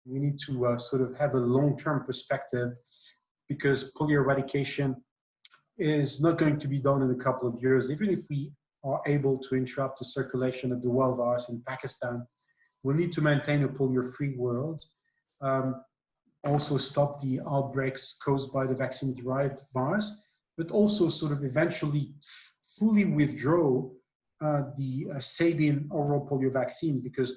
We need to sort of have a long-term perspective, because polio eradication is not going to be done in a couple of years. Even if we are able to interrupt the circulation of the wild virus in Pakistan, we'll need to maintain a polio-free world. Also stop the outbreaks caused by the vaccine-derived virus, but also sort of eventually fully withdraw the Sabin oral polio vaccine, because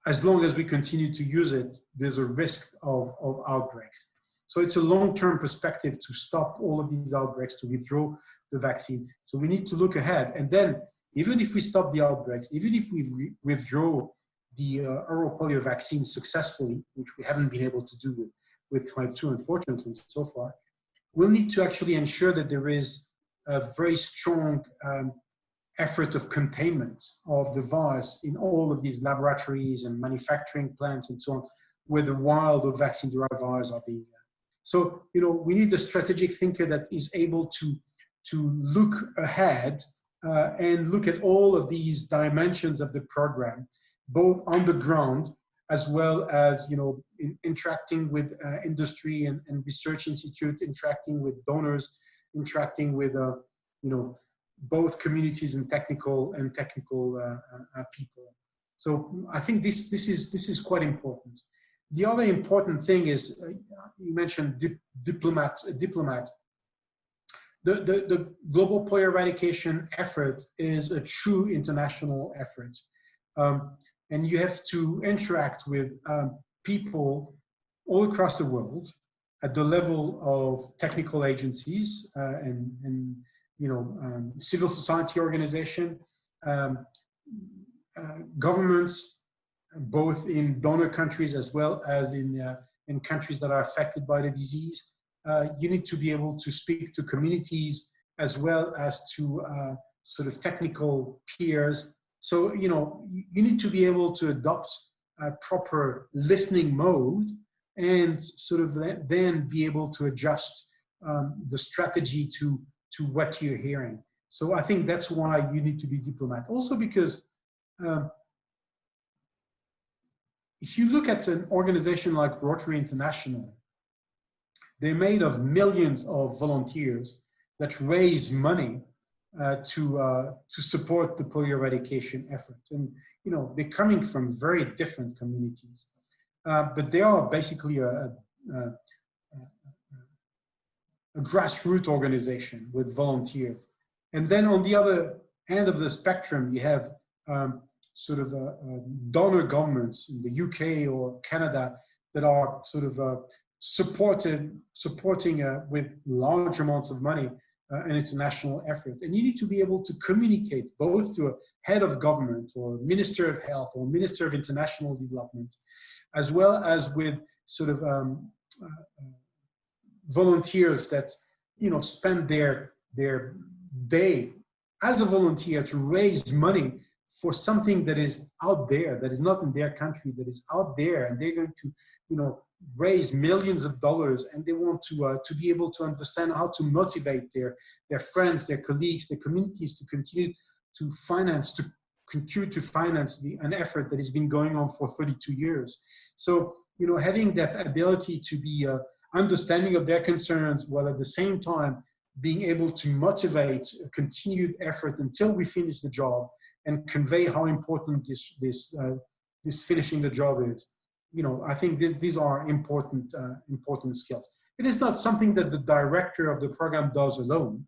as long as we continue to use it, there's a risk of outbreaks. So it's a long-term perspective to stop all of these outbreaks, to withdraw the vaccine. So we need to look ahead. And then even if we stop the outbreaks, even if we withdraw the oral polio vaccine successfully, which we haven't been able to do with type 2, unfortunately, so far, we'll need to actually ensure that there is a very strong effort of containment of the virus in all of these laboratories and manufacturing plants and so on, where the wild or vaccine-derived viruses are being. So, you know, we need a strategic thinker that is able to look ahead and look at all of these dimensions of the program, both on the ground as well as, you know, interacting with industry and research institutes, interacting with donors, interacting with, you know, both communities and technical people. So I think this is quite important. The other important thing is, you mentioned diplomat. The global polio eradication effort is a true international effort. And you have to interact with people all across the world at the level of technical agencies and you know, civil society organization, governments, both in donor countries as well as in countries that are affected by the disease. You need to be able to speak to communities as well as to sort of technical peers. So, you know, you need to be able to adopt a proper listening mode and sort of then be able to adjust the strategy to what you're hearing. So I think that's why you need to be diplomat. Also because if you look at an organization like Rotary International, they're made of millions of volunteers that raise money to support the polio eradication effort. And, you know, they're coming from very different communities, but they are basically a grassroots organization with volunteers. And then on the other end of the spectrum, you have sort of donor governments in the UK or Canada that are sort of supporting with large amounts of money an international effort. And you need to be able to communicate both to a head of government or Minister of Health or Minister of International Development, as well as with sort of volunteers that, you know, spend their day as a volunteer to raise money for something that is out there, that is not in their country, that is out there, and they're going to, you know, raise millions of dollars, and they want to be able to understand how to motivate their friends, their colleagues, their communities to continue to finance, an effort that has been going on for 32 years. So, you know, having that ability to be understanding of their concerns, while at the same time being able to motivate a continued effort until we finish the job and convey how important this finishing the job is. You know, I think these are important skills. It is not something that the director of the program does alone.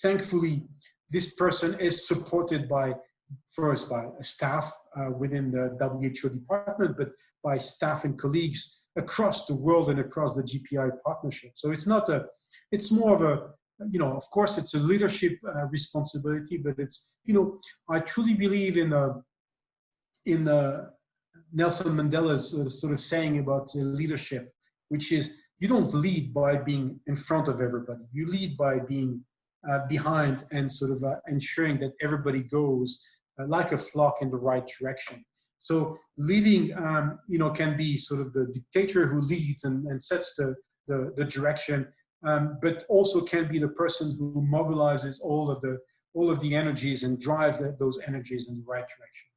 Thankfully, this person is supported by a staff within the WHO department, but by staff and colleagues across the world and across the GPI partnership. So it's not it's more of a, you know, of course it's a leadership responsibility, but it's, you know, I truly believe in Nelson Mandela's sort of saying about leadership, which is you don't lead by being in front of everybody. You lead by being behind and sort of ensuring that everybody goes like a flock in the right direction. So leading, you know, can be sort of the dictator who leads and sets the direction, but also can be the person who mobilizes all of the energies and drives those energies in the right direction.